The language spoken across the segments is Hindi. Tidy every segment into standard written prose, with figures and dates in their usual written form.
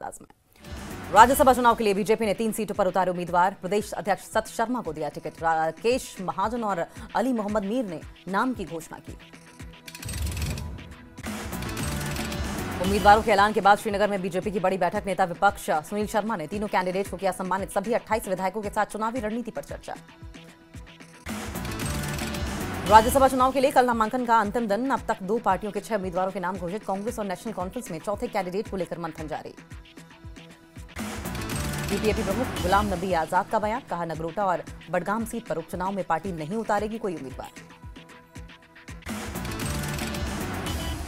अंदाज में। राज्यसभा चुनाव के लिए बीजेपी ने 3 सीटों पर उतारे उम्मीदवार। प्रदेश अध्यक्ष सत शर्मा को दिया टिकट। राकेश महाजन और अली मोहम्मद मीर ने नाम की घोषणा की। उम्मीदवारों के ऐलान के बाद श्रीनगर में बीजेपी की बड़ी बैठक। नेता विपक्ष सुनील शर्मा ने तीनों कैंडिडेट को किया सम्मानित। सभी 28 विधायकों के साथ चुनावी रणनीति पर चर्चा। राज्यसभा चुनाव के लिए कल नामांकन का अंतिम दिन। अब तक 2 पार्टियों के 6 उम्मीदवारों के नाम घोषित। कांग्रेस और नेशनल कॉन्फ्रेंस में चौथे कैंडिडेट को लेकर मंथन जारी। बीपीएपी प्रमुख गुलाम नबी आजाद का बयान। कहा, नगरोटा और बडगाम सीट पर उपचुनाव में पार्टी नहीं उतारेगी कोई उम्मीदवार।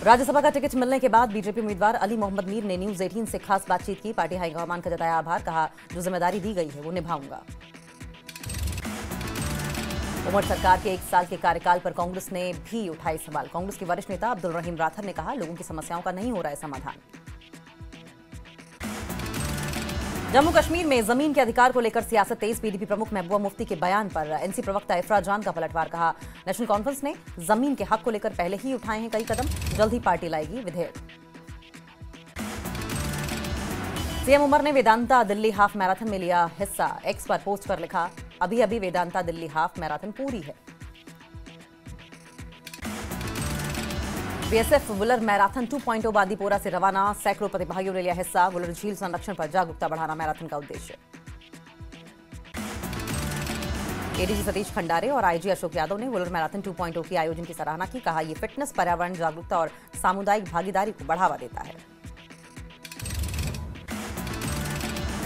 राज्यसभा का टिकट मिलने के बाद बीजेपी उम्मीदवार अली मोहम्मद मीर ने न्यूज 18 से खास बातचीत की। पार्टी हाईकमान का जताया आभार। कहा, जो जिम्मेदारी दी गई है वो निभाऊंगा। उमर सरकार के 1 साल के कार्यकाल पर कांग्रेस ने भी उठाए सवाल। कांग्रेस के वरिष्ठ नेता अब्दुल रहीम राठर ने कहा, लोगों की समस्याओं का नहीं हो रहा है समाधान। जम्मू कश्मीर में जमीन के अधिकार को लेकर सियासत तेज। पीडीपी प्रमुख महबूबा मुफ्ती के बयान पर एनसी प्रवक्ता इफ्रा जान का पलटवार। कहा, नेशनल कॉन्फ्रेंस ने जमीन के हक को लेकर पहले ही उठाए हैं कई कदम। जल्द ही पार्टी लाएगी विधेयक। सीएम उमर ने वेदांता दिल्ली हाफ मैराथन में लिया हिस्सा। एक्स पर पोस्ट कर लिखा, अभी अभी वेदांता दिल्ली हाफ मैराथन पूरी है। बीएसएफ वुलर मैराथन 2.0 बांदीपोरा से रवाना। सैकड़ों प्रतिभागियों ने लिया हिस्सा। वुलर झील संरक्षण पर जागरूकता बढ़ाना मैराथन का उद्देश्य। एडीजी सतीश खंडारे और आईजी अशोक यादव ने वुलर मैराथन 2.0 के आयोजन की सराहना की। कहा, यह फिटनेस, पर्यावरण जागरूकता और सामुदायिक भागीदारी को बढ़ावा देता है।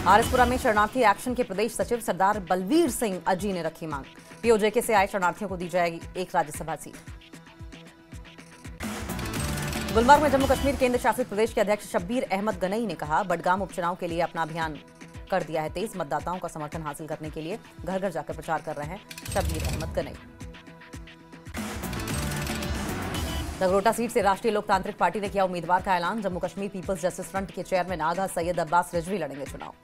आरएसपुरा में शरणार्थी एक्शन के प्रदेश सचिव सरदार बलवीर सिंह अजी ने रखी मांग। पीओजेके से आए शरणार्थियों को दी जाएगी 1 राज्यसभा सीट। गुलमर्ग में जम्मू कश्मीर केंद्र शासित प्रदेश के अध्यक्ष शब्बीर अहमद गनई ने कहा, बडगाम उपचुनाव के लिए अपना अभियान कर दिया है तेज। मतदाताओं का समर्थन हासिल करने के लिए घर घर जाकर प्रचार कर रहे हैं शब्बीर अहमद गनई। नगरोटा सीट से राष्ट्रीय लोकतांत्रिक पार्टी ने किया उम्मीदवार का ऐलान। Jammu Kashmir peoples justice front के चेयरमैन आगा सैयद अब्बास रिजवी लड़ेंगे चुनाव।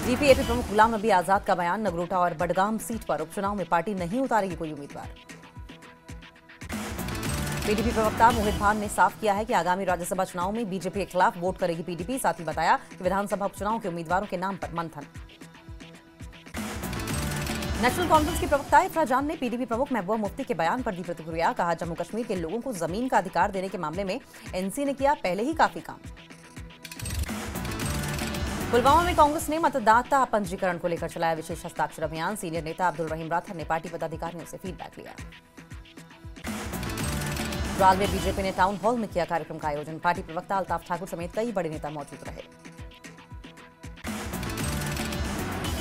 बीपीएपी प्रमुख गुलाम नबी आजाद का बयान। नगरोटा और बडगाम सीट पर उपचुनाव में पार्टी नहीं उतारेगी कोई उम्मीदवार। पीडीपी प्रवक्ता मोहित भान ने साफ किया है कि आगामी राज्यसभा चुनाव में बीजेपी के खिलाफ वोट करेगी पीडीपी। साथ ही बताया कि विधानसभा उपचुनाव के उम्मीदवारों के नाम पर मंथन। नेशनल कॉन्फ्रेंस की प्रवक्ता इफ्रा जान ने पीडीपी प्रमुख महबूबा मुफ्ती के बयान पर दी प्रतिक्रिया। कहा, जम्मू कश्मीर के लोगों को जमीन का अधिकार देने के मामले में एनसी ने किया पहले ही काफी काम। पुलवामा में कांग्रेस ने मतदाता पंजीकरण को लेकर चलाया विशेष हस्ताक्षर अभियान। सीनियर नेता अब्दुल रहीम राठर ने पार्टी पदाधिकारियों से फीडबैक लिया। ट्राल में बीजेपी ने टाउन हॉल में किया कार्यक्रम का आयोजन। पार्टी प्रवक्ता अल्ताफ ठाकुर समेत कई बड़े नेता मौजूद रहे।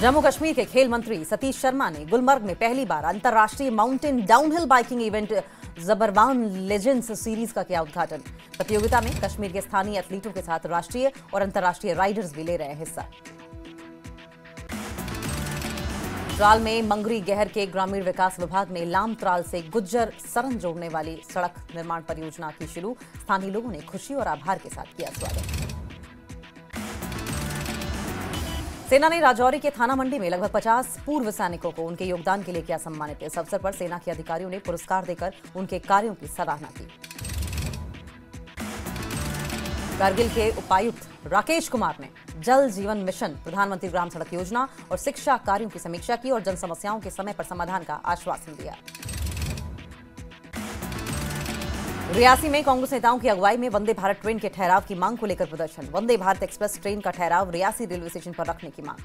जम्मू कश्मीर के खेल मंत्री सतीश शर्मा ने गुलमर्ग में पहली बार अंतर्राष्ट्रीय mountain downhill biking event Zabarwan legends series का किया उद्घाटन। प्रतियोगिता में कश्मीर के स्थानीय एथलीटों के साथ राष्ट्रीय और अंतर्राष्ट्रीय राइडर्स भी ले रहे हैं हिस्सा। त्राल में मंगरी गहर के ग्रामीण विकास विभाग ने लाम त्राल से गुज्जर सरन जोड़ने वाली सड़क निर्माण परियोजना की शुरू। स्थानीय लोगों ने खुशी और आभार के साथ किया स्वागत। सेना ने राजौरी के थाना मंडी में लगभग 50 पूर्व सैनिकों को उनके योगदान के लिए किया सम्मानित। इस अवसर पर सेना के अधिकारियों ने पुरस्कार देकर उनके कार्यों की सराहना की। कारगिल के उपायुक्त राकेश कुमार ने जल जीवन मिशन, प्रधानमंत्री ग्राम सड़क योजना और शिक्षा कार्यों की समीक्षा की और जन समस्याओं के समय पर समाधान का आश्वासन दिया। रियासी में कांग्रेस नेताओं की अगुवाई में वंदे भारत ट्रेन के ठहराव की मांग को लेकर प्रदर्शन। वंदे भारत एक्सप्रेस ट्रेन का ठहराव रियासी रेलवे स्टेशन पर रखने की मांग।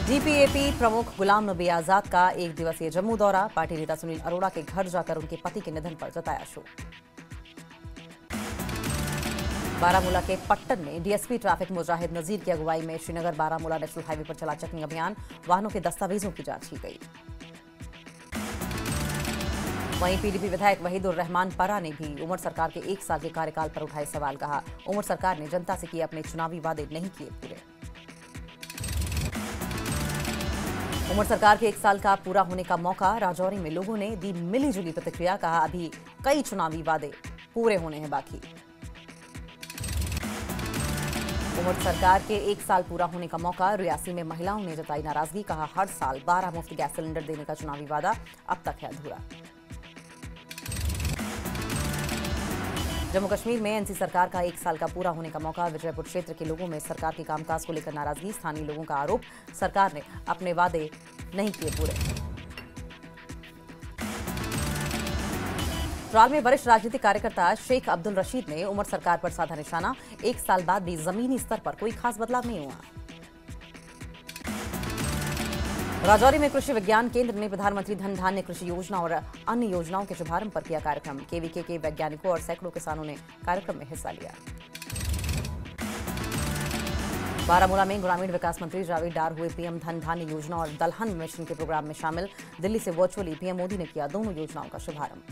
जीपीएपी प्रमुख गुलाम नबी आजाद का 1 दिवसीय जम्मू दौरा। पार्टी नेता सुनील अरोड़ा के घर जाकर उनके पति के निधन पर जताया शोक। बारामूला के पट्टन में डीएसपी ट्रैफिक मुजाहिद नजीर की अगुवाई में श्रीनगर बारामूला नेशनल हाईवे पर चला चेकिंग अभियान। वाहनों के दस्तावेजों की जांच की गई। वहीं पीडीपी विधायक वहीदुर रहमान परा ने भी उमर सरकार के 1 साल के कार्यकाल पर उठाए सवाल। कहा, उमर सरकार ने जनता से किए अपने चुनावी वादे नहीं किए पूरे। उमर सरकार के 1 साल का पूरा होने का मौका। राजौरी में लोगों ने दी मिलीजुली प्रतिक्रिया। कहा, अभी कई चुनावी वादे पूरे होने हैं बाकी। उमर सरकार के 1 साल पूरा होने का मौका। रियासी में महिलाओं ने जताई नाराजगी। कहा, हर साल 12 मुफ्त गैस सिलेंडर देने का चुनावी वादा अब तक है अधूरा। जम्मू कश्मीर में एनसी सरकार का 1 साल का पूरा होने का मौका। विजयपुर क्षेत्र के लोगों में सरकार के कामकाज को लेकर नाराजगी। स्थानीय लोगों का आरोप, सरकार ने अपने वादे नहीं किए पूरे। त्राल में वरिष्ठ राजनीतिक कार्यकर्ता शेख अब्दुल रशीद ने उमर सरकार पर साधा निशाना। 1 साल बाद भी जमीनी स्तर पर कोई खास बदलाव नहीं हुआ। राजौरी में कृषि विज्ञान केंद्र ने प्रधानमंत्री धन धान्य कृषि योजना और अन्य योजनाओं के शुभारंभ पर किया कार्यक्रम। केवीके के वैज्ञानिकों और सैकड़ों किसानों ने कार्यक्रम में हिस्सा लिया। बारामूला में ग्रामीण विकास मंत्री जावेद डार हुए पीएम धन धान्य योजना और दलहन मिशन के प्रोग्राम में शामिल। दिल्ली से वर्चुअली पीएम मोदी ने किया दोनों योजनाओं का शुभारंभ।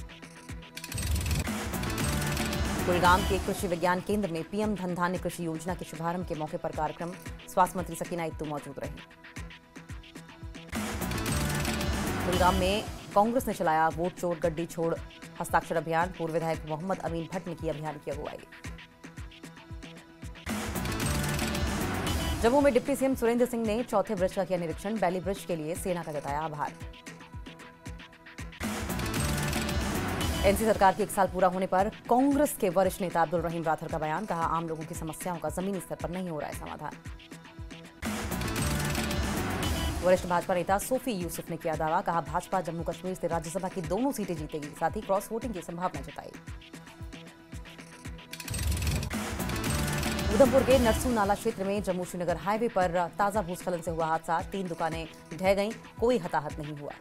कुलगाम के कृषि विज्ञान केंद्र में पीएम धन धान्य कृषि योजना के शुभारंभ के मौके पर कार्यक्रम। स्वास्थ्य मंत्री सकीना इत्तू मौजूद रही। कुलगाम में कांग्रेस ने चलाया वोट चोर गड्डी छोड़ हस्ताक्षर अभियान। पूर्व विधायक मोहम्मद अमीन भट्ट ने की अभियान की अगुवाई। जम्मू में डिप्टी सीएम सुरेंद्र सिंह ने चौथे ब्रिज का किया निरीक्षण। बैली ब्रिज के लिए सेना का जताया आभार। एनसी सरकार के 1 साल पूरा होने पर कांग्रेस के वरिष्ठ नेता अब्दुल रहीम राठौर का बयान। कहा, आम लोगों की समस्याओं का जमीनी स्तर पर नहीं हो रहा है समाधान। वरिष्ठ भाजपा नेता सोफी यूसुफ ने किया दावा। कहा, भाजपा जम्मू कश्मीर से राज्यसभा की दोनों सीटें जीतेगी। साथ ही क्रॉस वोटिंग की संभावना जताई। उधमपुर के नरसू नाला क्षेत्र में जम्मू श्रीनगर हाईवे पर ताजा भूस्खलन से हुआ हादसा। 3 दुकानें ढह गईं, कोई हताहत नहीं हुआ।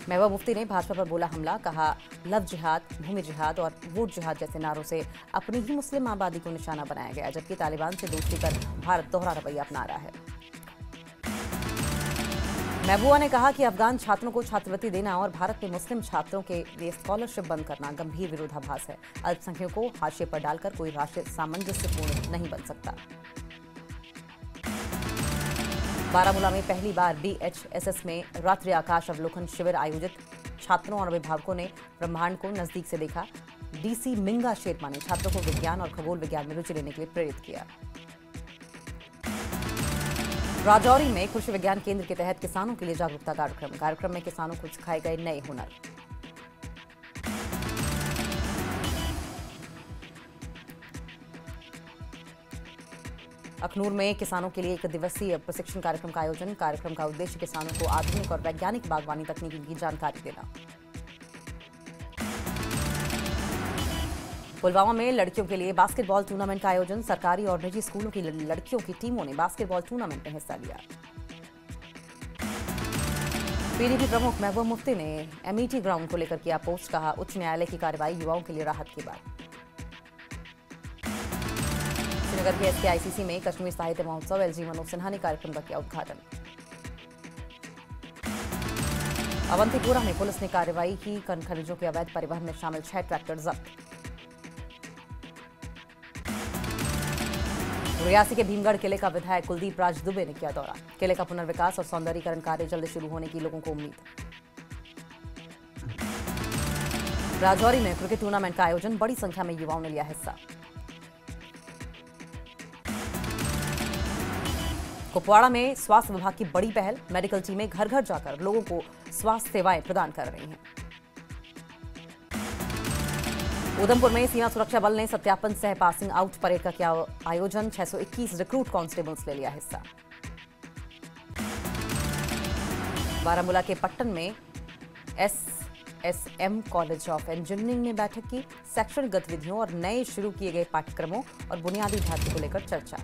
महबूबा मुफ्ती ने भाजपा पर बोला हमला। कहा, लव जिहाद, भूमि जिहाद और वोट जिहाद जैसे नारों से अपनी ही मुस्लिम आबादी को निशाना बनाया गया, जबकि तालिबान से दोस्ती कर भारत दोहरा रवैया अपना रहा है। महबूबा ने कहा कि अफगान छात्रों को छात्रवृत्ति देना और भारत में मुस्लिम छात्रों के लिए स्कॉलरशिप बंद करना गंभीर विरोधाभास है। अल्पसंख्यकों को हाशिए पर डालकर कोई राष्ट्रीय सामंजस्यपूर्ण नहीं बन सकता। बारामूला में पहली बार बीएचएसएस में रात्रि आकाश अवलोकन शिविर आयोजित। छात्रों और अभिभावकों ने ब्रह्मांड को नजदीक से देखा। डीसी मिंगा शेर्मा ने छात्रों को विज्ञान और खगोल विज्ञान में रुचि लेने के लिए प्रेरित किया। राजौरी में कृषि विज्ञान केंद्र के तहत किसानों के लिए जागरूकता कार्यक्रम में किसानों को सिखाए गए नए हुनर। अखनूर में किसानों के लिए 1 दिवसीय प्रशिक्षण कार्यक्रम का आयोजन। कार्यक्रम का उद्देश्य किसानों को आधुनिक और वैज्ञानिक बागवानी तकनीक की जानकारी देना। पुलवामा में लड़कियों के लिए बास्केटबॉल टूर्नामेंट का आयोजन। सरकारी और निजी स्कूलों की लड़कियों की टीमों ने बास्केटबॉल टूर्नामेंट में हिस्सा लिया। पीडीपी प्रमुख महबूबा मुफ्ती ने एमईटी ग्राउंड को लेकर किया पोस्ट। कहा, उच्च न्यायालय की कार्रवाई युवाओं के लिए राहत की बात। श्रीनगर के एसकेआईसीसी में कश्मीर साहित्य महोत्सव। एलजी मनोज सिन्हा ने कार्यक्रम का किया उद्घाटन। अवंतीपुरा में पुलिस ने कार्रवाई की। खनिजों के अवैध परिवहन में शामिल 6 ट्रैक्टर जब्त। रियासी के भीमगढ़ किले का विधायक कुलदीप राज दुबे ने किया दौरा। किले का पुनर्विकास और सौंदर्यीकरण कार्य जल्द शुरू होने की लोगों को उम्मीद। राजौरी में क्रिकेट टूर्नामेंट का आयोजन। बड़ी संख्या में युवाओं ने लिया हिस्सा। कुपवाड़ा में स्वास्थ्य विभाग की बड़ी पहल। मेडिकल टीमें घर घर जाकर लोगों को स्वास्थ्य सेवाएं प्रदान कर रही हैं। उधमपुर में सीमा सुरक्षा बल ने सत्यापन सह पासिंग आउट परेड का किया आयोजन। 621 रिक्रूट कांस्टेबल्स ने लिया हिस्सा। बारामूला के पट्टन में एसएसएम कॉलेज ऑफ इंजीनियरिंग ने बैठक की। शैक्षणिक गतिविधियों और नए शुरू किए गए पाठ्यक्रमों और बुनियादी ढांचे को लेकर चर्चा।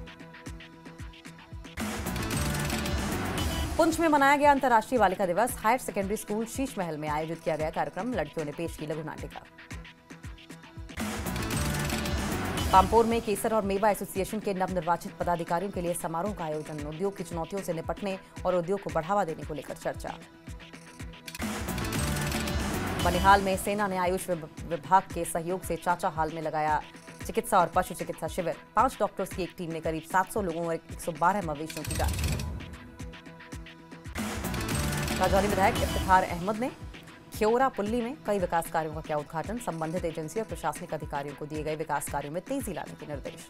पुंछ में मनाया गया अंतर्राष्ट्रीय बालिका दिवस। Higher secondary school Sheesh Mahal में आयोजित किया गया कार्यक्रम। लड़कियों ने पेश की लघु नाटिका। पामपोर में केसर और मेवा एसोसिएशन के नवनिर्वाचित पदाधिकारियों के लिए समारोह का आयोजन। उद्योग की चुनौतियों से निपटने और उद्योग को बढ़ावा देने को लेकर चर्चा। बनिहाल में सेना ने आयुष विभाग के सहयोग से चाचा हाल में लगाया चिकित्सा और पशु चिकित्सा शिविर। 5 डॉक्टर्स की एक टीम ने करीब 700 लोगों और 112 मवेशियों की जांच की। राजौरी विधायक इफ्तिखार अहमद ने ख्योरा पुल्ली में कई विकास कार्यों का किया उद्घाटन। संबंधित एजेंसी और प्रशासनिक अधिकारियों को दिए गए विकास कार्यों में तेजी लाने के निर्देश।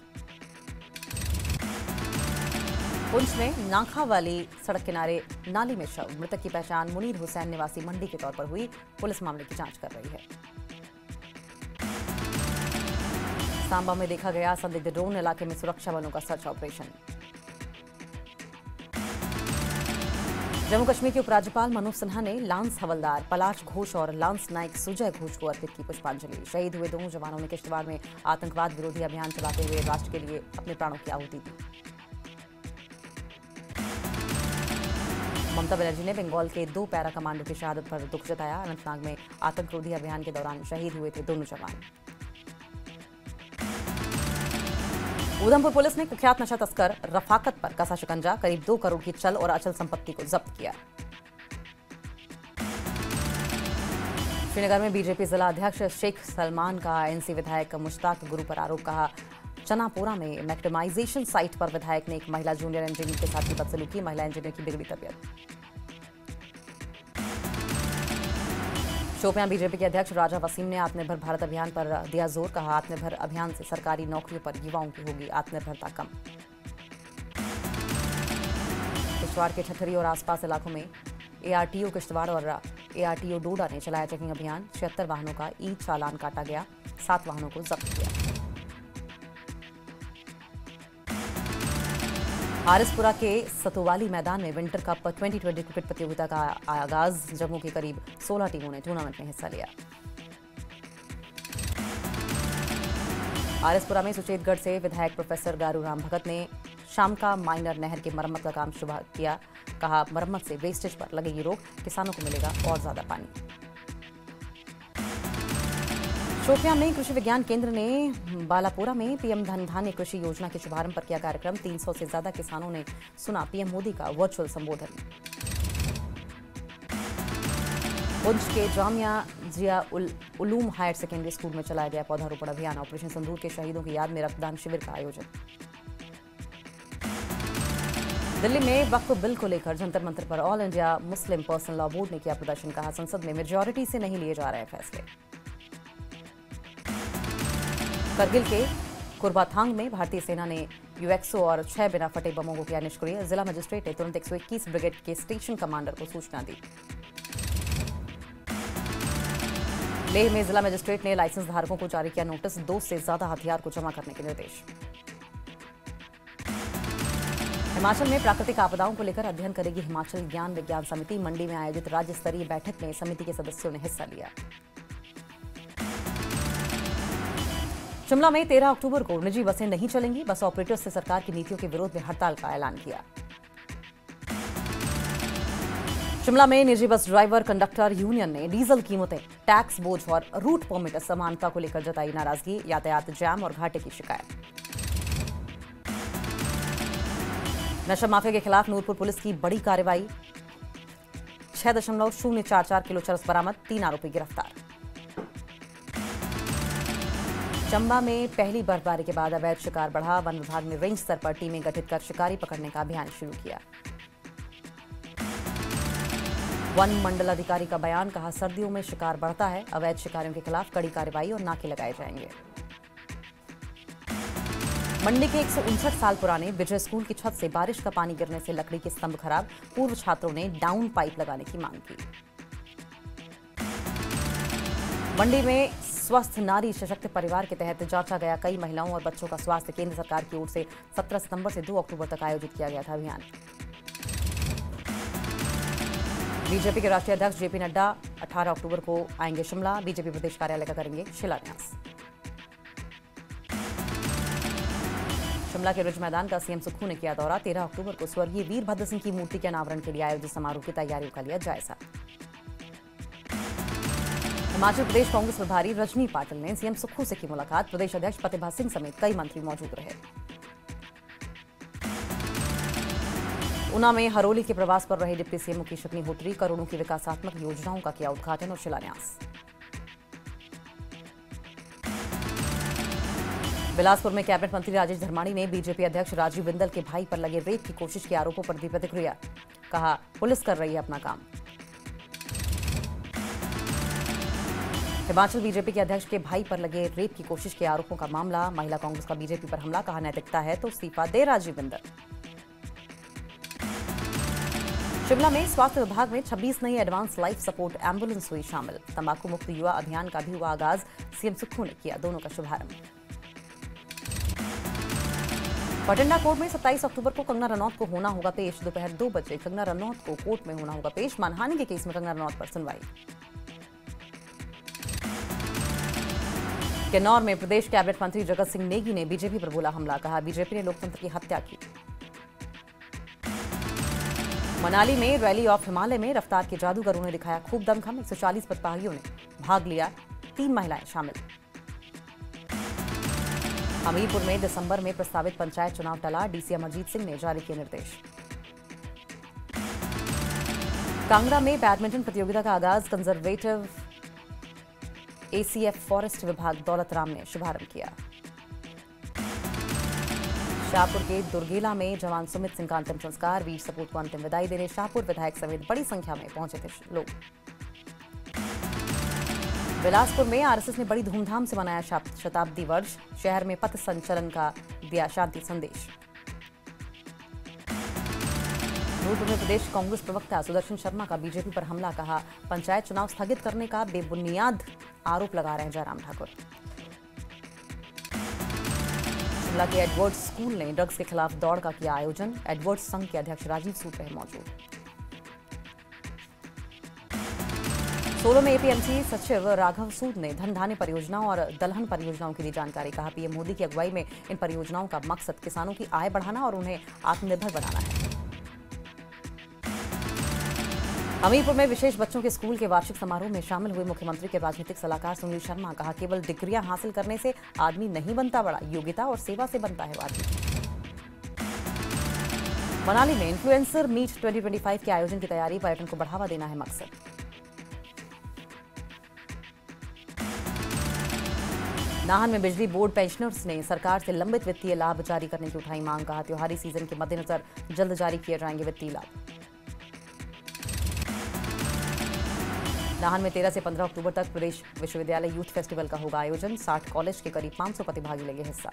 पुंछ में नाखा वाली सड़क किनारे नाली में शव, मृतक की पहचान मुनीर हुसैन निवासी मंडी के तौर पर हुई। पुलिस मामले की जांच कर रही है। सांबा में देखा गया संदिग्ध ड्रोन, इलाके में सुरक्षा बलों का सर्च ऑपरेशन। जम्मू कश्मीर के उपराज्यपाल मनोज सिन्हा ने लांस हवलदार पलाश घोष और लांस नायक सुजय घोष को अर्पित की पुष्पांजलि। शहीद हुए दोनों जवानों ने किश्तवाड़ में आतंकवाद विरोधी अभियान चलाते हुए राष्ट्र के लिए अपने प्राणों की आहुति दी। ममता बनर्जी ने बंगाल के 2 पैरा कमांडो की शहादत पर दुख जताया। अनंतनाग में आतंक रोधी अभियान के दौरान शहीद हुए थे दोनों जवान। उधमपुर पुलिस ने कुख्यात नशा तस्कर रफाकत पर कसा शिकंजा, करीब 2 करोड़ की चल और अचल संपत्ति को जब्त किया। श्रीनगर में बीजेपी जिला अध्यक्ष शेख सलमान का एनसी विधायक मुश्ताक गुरु पर आरोप। कहा, चनापोरा में मैक्टिमाइजेशन साइट पर विधायक ने एक महिला जूनियर इंजीनियर के साथ की बदसलूकी, महिला इंजीनियर की बिगड़ी तबीयत। शोपियां बीजेपी के अध्यक्ष राजा वसीम ने आत्मनिर्भर भारत अभियान पर दिया जोर। कहा, आत्मनिर्भर अभियान से सरकारी नौकरियों पर युवाओं की होगी आत्मनिर्भरता कम। किश्तवाड़ के ठठरी और आसपास इलाकों में एआरटीओ किश्तवाड़ और एआरटीओ डोडा ने चलाया चेकिंग अभियान। 76 वाहनों का ई चालान काटा गया, 7 वाहनों को जब्त किया। आरएसपुरा के सतोवाली मैदान में विंटर कप 2020 क्रिकेट प्रतियोगिता का आगाज। जम्मू की करीब 16 टीमों ने टूर्नामेंट में हिस्सा लिया। आरएसपुरा में सुचेतगढ़ से विधायक प्रोफेसर गारू राम भगत ने शाम का माइनर नहर की मरम्मत का काम शुरू किया। कहा, मरम्मत से वेस्टेज पर लगेगी रोक, किसानों को मिलेगा और ज्यादा पानी। शोपियां में कृषि विज्ञान केंद्र ने बालापुरा में पीएम धन धान्य कृषि योजना के शुभारंभ पर किया कार्यक्रम। 300 से ज्यादा किसानों ने सुना पीएम मोदी का वर्चुअल संबोधन। पुंछ के जामिया जिया उलूम हायर सेकेंडरी स्कूल में चलाया गया पौधारोपण अभियान। ऑपरेशन संदूर के शहीदों की याद में रक्तदान शिविर का आयोजन। दिल्ली में वक्फ बिल को लेकर जंतर मंतर पर all India Muslim personal law board ने किया प्रदर्शन। कहा, संसद में मेजॉरिटी से नहीं लिए जा रहे फैसले। करगिल के कुर्बाथांग में भारतीय सेना ने यूएक्सओ और 6 बिना फटे बमों को किया निष्क्रिय। जिला मजिस्ट्रेट ने तुरंत 121 ब्रिगेड के स्टेशन कमांडर को सूचना दी। लेह में जिला मजिस्ट्रेट ने लाइसेंस धारकों को जारी किया नोटिस। 2 से ज्यादा हथियार को जमा करने के निर्देश। हिमाचल में प्राकृतिक आपदाओं को लेकर अध्ययन करेगी हिमाचल ज्ञान विज्ञान समिति। मंडी में आयोजित राज्य स्तरीय बैठक में समिति के सदस्यों ने हिस्सा लिया। शिमला में 13 अक्टूबर को निजी बसें नहीं चलेंगी। बस ऑपरेटर्स से सरकार की नीतियों के विरोध में हड़ताल का ऐलान किया। शिमला में निजी बस ड्राइवर कंडक्टर यूनियन ने डीजल कीमतें, टैक्स बोझ और रूट परमिट असमानता को लेकर जताई नाराजगी। यातायात जाम और घाटे की शिकायत। नशा माफिया के खिलाफ नूरपुर पुलिस की बड़ी कार्रवाई। 6.044 किलो चरस बरामद, 3 आरोपी गिरफ्तार। चंबा में पहली बर्फबारी के बाद अवैध शिकार बढ़ा। वन विभाग ने रेंज स्तर पर टीमें गठित कर शिकारी पकड़ने का अभियान शुरू किया। वन मंडल अधिकारी का बयान। कहा, सर्दियों में शिकार बढ़ता है, अवैध शिकारियों के खिलाफ कड़ी कार्रवाई और नाके लगाए जाएंगे। मंडी के 159 साल पुराने विजय स्कूल की छत से बारिश का पानी गिरने से लकड़ी के स्तंभ खराब। पूर्व छात्रों ने डाउन पाइप लगाने की मांग की। मंडी में स्वस्थ नारी सशक्त परिवार के तहत जांचा गया कई महिलाओं और बच्चों का स्वास्थ्य। केंद्र सरकार की ओर से 17 सितंबर से 2 अक्टूबर तक आयोजित किया गया था अभियान। बीजेपी के राष्ट्रीय अध्यक्ष जेपी नड्डा 18 अक्टूबर को आएंगे शिमला। बीजेपी प्रदेश कार्यालय का करेंगे शिलान्यास। शिमला के रिज मैदान का सीएम सुक्खू ने किया दौरा। 13 अक्टूबर को स्वर्गीय वीरभद्र सिंह की मूर्ति के अनावरण के लिए आयोजित समारोह की तैयारियों का लिया जायजा। हिमाचल प्रदेश कांग्रेस प्रभारी रजनी पाटिल ने सीएम सुक्खू से की मुलाकात। प्रदेश अध्यक्ष प्रतिभा सिंह समेत कई मंत्री मौजूद रहे। ऊना में हरोली के प्रवास पर रहे डिप्टी सीएम मुकेश अग्निहोत्री। करोड़ों की विकासात्मक योजनाओं का किया उद्घाटन और शिलान्यास। बिलासपुर में कैबिनेट मंत्री राजेश धर्माणी ने बीजेपी अध्यक्ष राजीव बिंदल के भाई पर लगे रेप की कोशिश के आरोपों पर दी प्रतिक्रिया। कहा, पुलिस कर रही है अपना काम। हिमाचल बीजेपी के अध्यक्ष के भाई पर लगे रेप की कोशिश के आरोपों का मामला। महिला कांग्रेस का बीजेपी पर हमला। कहा, नैतिकता है तो इस्तीफा दे राजीव बिंदल। शिमला में स्वास्थ्य विभाग में 26 नई एडवांस लाइफ सपोर्ट एम्बुलेंस हुई शामिल। तंबाकू मुक्त युवा अभियान का भी हुआ आगाज। सीएम सुक्खू ने किया दोनों का शुभारंभ। बठिंडा कोर्ट में 27 अक्टूबर को कंगना रनौत को होना होगा पेश। दोपहर 2 बजे कंगना रनौत को कोर्ट में होना होगा पेश। मानहानि के केस में कंगना रनौत पर सुनवाई। किन्नौर में प्रदेश कैबिनेट मंत्री जगत सिंह नेगी ने बीजेपी पर बोला हमला। कहा बीजेपी ने लोकतंत्र की हत्या की। मनाली में रैली ऑफ हिमालय में रफ्तार के जादूगरों ने दिखाया खूब दमखम। 140 प्रतिभागियों ने भाग लिया, 3 महिलाएं शामिल। हमीरपुर में दिसंबर में प्रस्तावित पंचायत चुनाव टला। डीसी अमरजीत सिंह ने जारी किए निर्देश। कांगड़ा में बैडमिंटन प्रतियोगिता का आगाज। कंजर्वेटिव एसीएफ फॉरेस्ट विभाग दौलत राम ने शुभारंभ किया। शाहपुर के दुर्गेला में जवान सुमित सिंह का अंतिम संस्कार। वीर सपूत को अंतिम विदाई देने शाहपुर विधायक समेत बड़ी संख्या में पहुंचे थे लोग। बिलासपुर में आरएसएस ने बड़ी धूमधाम से मनाया शताब्दी वर्ष। शहर में पथ संचलन का दिया शांति संदेश। नूरपुर में प्रदेश कांग्रेस प्रवक्ता सुदर्शन शर्मा का बीजेपी पर हमला। कहा पंचायत चुनाव स्थगित करने का बेबुनियाद आरोप लगा रहे हैं जयराम ठाकुर। शिमला के एडवर्ड्स स्कूल ने ड्रग्स के खिलाफ दौड़ का किया आयोजन। एडवर्ड्स संघ के अध्यक्ष राजीव सूद रहे मौजूद। सोलो में एपीएमसी सचिव राघव सूद ने धनधान्य परियोजनाओं और दलहन परियोजनाओं की दी जानकारी। कहा पीएम मोदी की अगुवाई में इन परियोजनाओं का मकसद किसानों की आय बढ़ाना और उन्हें आत्मनिर्भर बनाना है। हमीरपुर में विशेष बच्चों के स्कूल के वार्षिक समारोह में शामिल हुए मुख्यमंत्री के राजनीतिक सलाहकार सुनील शर्मा। कहा केवल डिग्रियां हासिल करने से आदमी नहीं बनता बड़ा, योग्यता और सेवा से बनता है आदमी। मनाली में इन्फ्लुएंसर मीट 2025 के आयोजन की तैयारी। पर्यटन को बढ़ावा देना है मकसद। नाहन में बिजली बोर्ड पेंशनर्स ने सरकार से लंबित वित्तीय लाभ जारी करने की उठाई मांग। कहा त्योहारी सीजन के मद्देनजर जल्द जारी किए जाएंगे वित्तीय लाभ। नाहन में 13 से 15 अक्टूबर तक प्रदेश विश्वविद्यालय यूथ फेस्टिवल का होगा आयोजन। 60 कॉलेज के करीब 500 प्रतिभागी लेंगे हिस्सा।